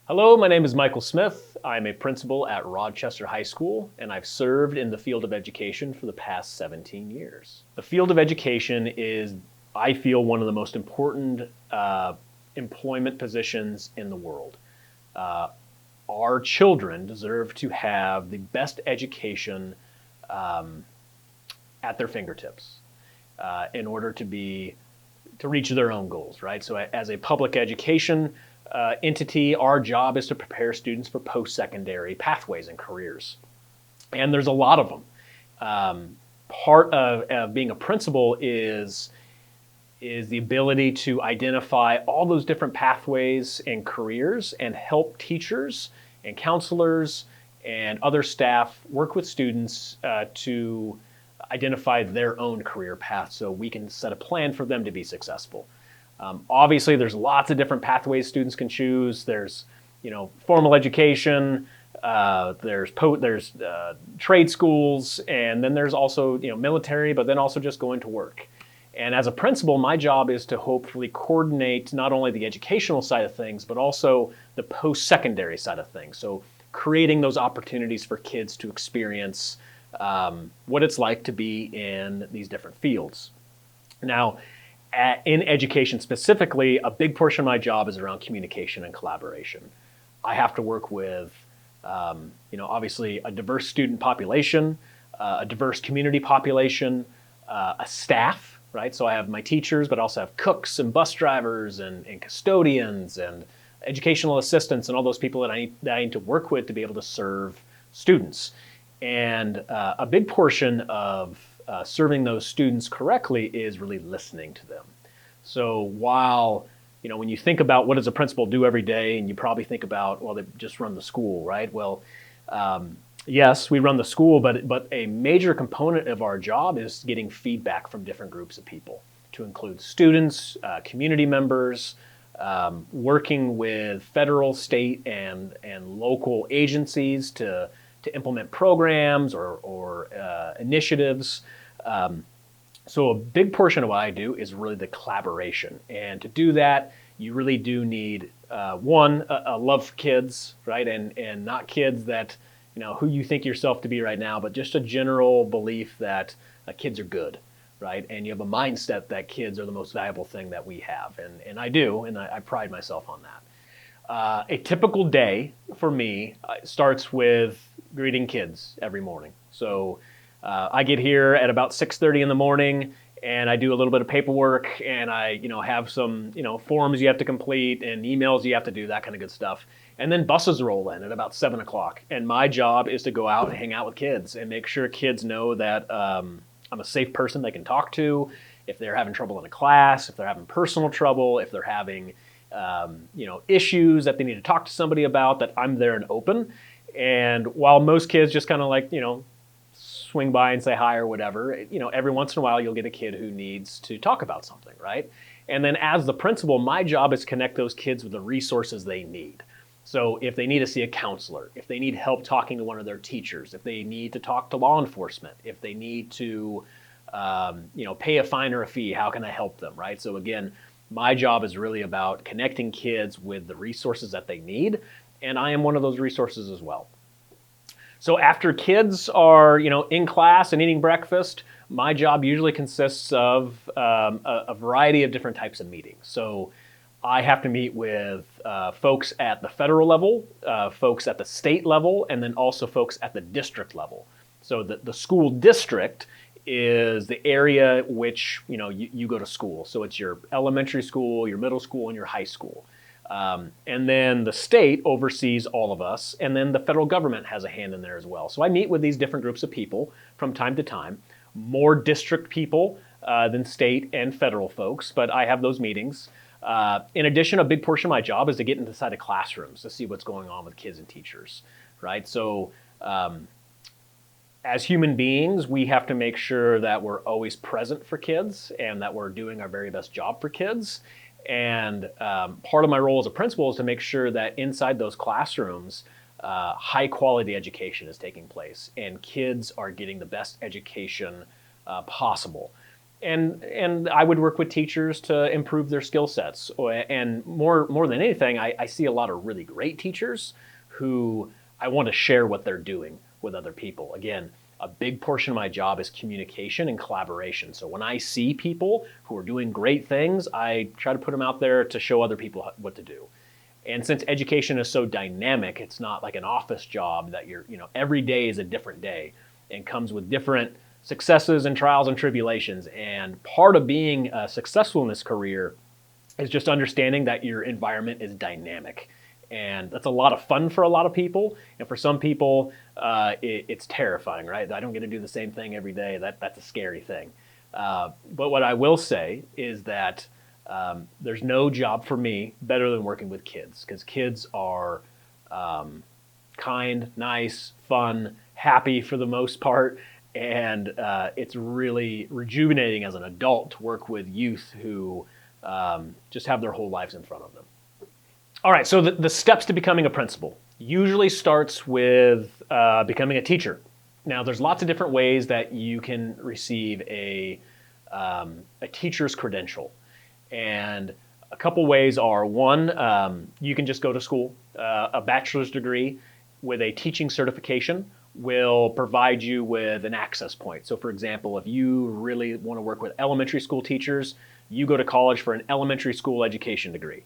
Hello, my name is Michael Smith. I'm a principal at Rochester High School, and I've served in the field of education for the past 17 years. The field of education is, I feel, one of the most important employment positions in the world. Our children deserve to have the best education at their fingertips in order to reach their own goals, right? So as a public education entity, our job is to prepare students for post-secondary pathways and careers. And there's a lot of them. Part of being a principal is the ability to identify all those different pathways and careers and help teachers and counselors and other staff work with students to identify their own career path so we can set a plan for them to be successful. Obviously, there's lots of different pathways students can choose. There's, formal education, there's trade schools, and then there's also, military, but then also just going to work. And as a principal, my job is to hopefully coordinate not only the educational side of things, but also the post-secondary side of things. So creating those opportunities for kids to experience what it's like to be in these different fields. Now, in education specifically, a big portion of my job is around communication and collaboration. I have to work with, obviously a diverse student population, a diverse community population, a staff, right? So I have my teachers, but I also have cooks and bus drivers and custodians and educational assistants and all those people that I need to work with to be able to serve students. And a big portion of serving those students correctly is really listening to them. So while, when you think about what does a principal do every day, and you probably think about, well, they just run the school, right? Well, yes, we run the school, but a major component of our job is getting feedback from different groups of people, to include students, community members, working with federal, state, and local agencies to implement programs or initiatives. So a big portion of what I do is really the collaboration. And to do that, you really do need, one, a love for kids, right? And not kids that, who you think yourself to be right now, but just a general belief that kids are good, right? And you have a mindset that kids are the most valuable thing that we have. And I do, and I pride myself on that. A typical day for me starts with greeting kids every morning. So I get here at about 6:30 in the morning, and I do a little bit of paperwork, and I have some forms you have to complete and emails you have to do, that kind of good stuff. And then buses roll in at about 7 o'clock, and my job is to go out and hang out with kids and make sure kids know that I'm a safe person they can talk to if they're having trouble in a class, if they're having personal trouble, if they're having issues that they need to talk to somebody about, that I'm there and open. And while most kids just kind of swing by and say hi or whatever, every once in a while you'll get a kid who needs to talk about something, right? And then as the principal, my job is to connect those kids with the resources they need. So if they need to see a counselor, if they need help talking to one of their teachers, if they need to talk to law enforcement, if they need to pay a fine or a fee, how can I help them, right? So again, my job is really about connecting kids with the resources that they need, and I am one of those resources as well. So after kids are, in class and eating breakfast, my job usually consists of a variety of different types of meetings. So I have to meet with folks at the federal level, folks at the state level, and then also folks at the district level. So the school district is the area which you go to school. So it's your elementary school, your middle school, and your high school. And then the state oversees all of us, and then the federal government has a hand in there as well. So I meet with these different groups of people from time to time, more district people than state and federal folks, but I have those meetings. In addition, a big portion of my job is to get inside of classrooms to see what's going on with kids and teachers, right? So as human beings, we have to make sure that we're always present for kids and that we're doing our very best job for kids. And part of my role as a principal is to make sure that inside those classrooms, high quality education is taking place and kids are getting the best education possible. And I would work with teachers to improve their skill sets. And more than anything, I see a lot of really great teachers who I want to share what they're doing with other people. Again, a big portion of my job is communication and collaboration. So when I see people who are doing great things, I try to put them out there to show other people what to do. And since education is so dynamic, it's not like an office job that every day is a different day and comes with different successes and trials and tribulations. And part of being successful in this career is just understanding that your environment is dynamic. And that's a lot of fun for a lot of people. And for some people, it's terrifying, right? I don't get to do the same thing every day. That's a scary thing. But what I will say is that there's no job for me better than working with kids, because kids are kind, nice, fun, happy for the most part. And it's really rejuvenating as an adult to work with youth who just have their whole lives in front of them. All right, so the steps to becoming a principal usually starts with becoming a teacher. Now, there's lots of different ways that you can receive a teacher's credential. And a couple ways are, one, you can just go to school. A bachelor's degree with a teaching certification will provide you with an access point. So for example, if you really want to work with elementary school teachers, you go to college for an elementary school education degree.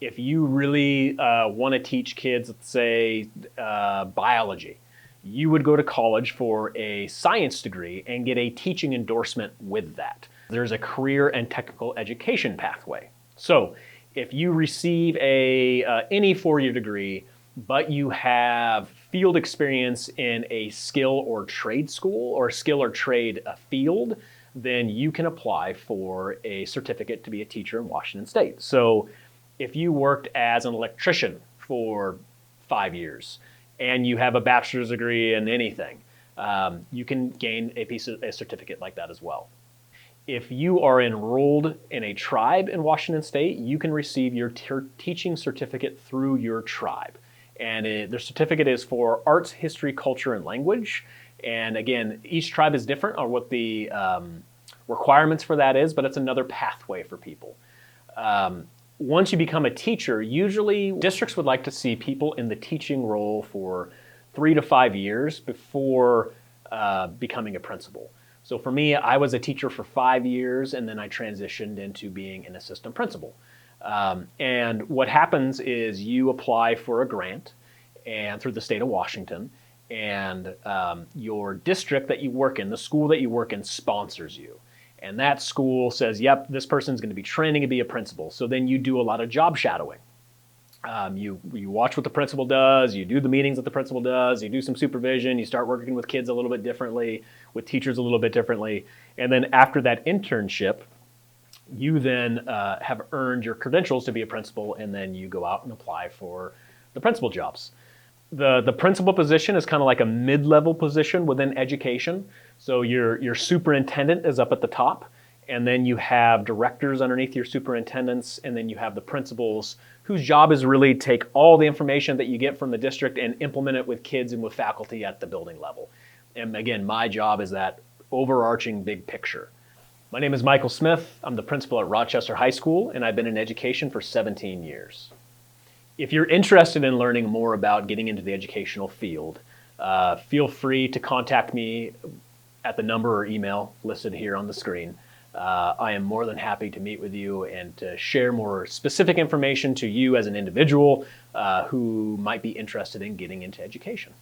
If you really want to teach kids, let's say, biology, you would go to college for a science degree and get a teaching endorsement with that. There's a career and technical education pathway. So if you receive any four-year degree, but you have field experience in a skill or trade school or skill or trade field, then you can apply for a certificate to be a teacher in Washington State. So if you worked as an electrician for 5 years and you have a bachelor's degree in anything, you can gain a certificate like that as well. If you are enrolled in a tribe in Washington State, you can receive your teaching certificate through your tribe. And the certificate is for arts, history, culture, and language. And again, each tribe is different on what the requirements for that is, but it's another pathway for people. Once you become a teacher, usually districts would like to see people in the teaching role for 3 to 5 years before becoming a principal. So for me, I was a teacher for 5 years, and then I transitioned into being an assistant principal. And what happens is you apply for a grant and through the state of Washington, and your district that you work in, the school that you work in, sponsors you. And that school says, yep, this person's going to be training to be a principal. So then you do a lot of job shadowing. You watch what the principal does, you do the meetings that the principal does, you do some supervision, you start working with kids a little bit differently, with teachers a little bit differently. And then after that internship, you then have earned your credentials to be a principal, and then you go out and apply for the principal jobs. The principal position is kind of like a mid-level position within education. So your superintendent is up at the top, and then you have directors underneath your superintendents, and then you have the principals whose job is really take all the information that you get from the district and implement it with kids and with faculty at the building level. And again, my job is that overarching big picture. My name is Michael Smith. I'm the principal at Rochester High School, and I've been in education for 17 years. If you're interested in learning more about getting into the educational field, feel free to contact me at the number or email listed here on the screen. I am more than happy to meet with you and to share more specific information to you as an individual who might be interested in getting into education.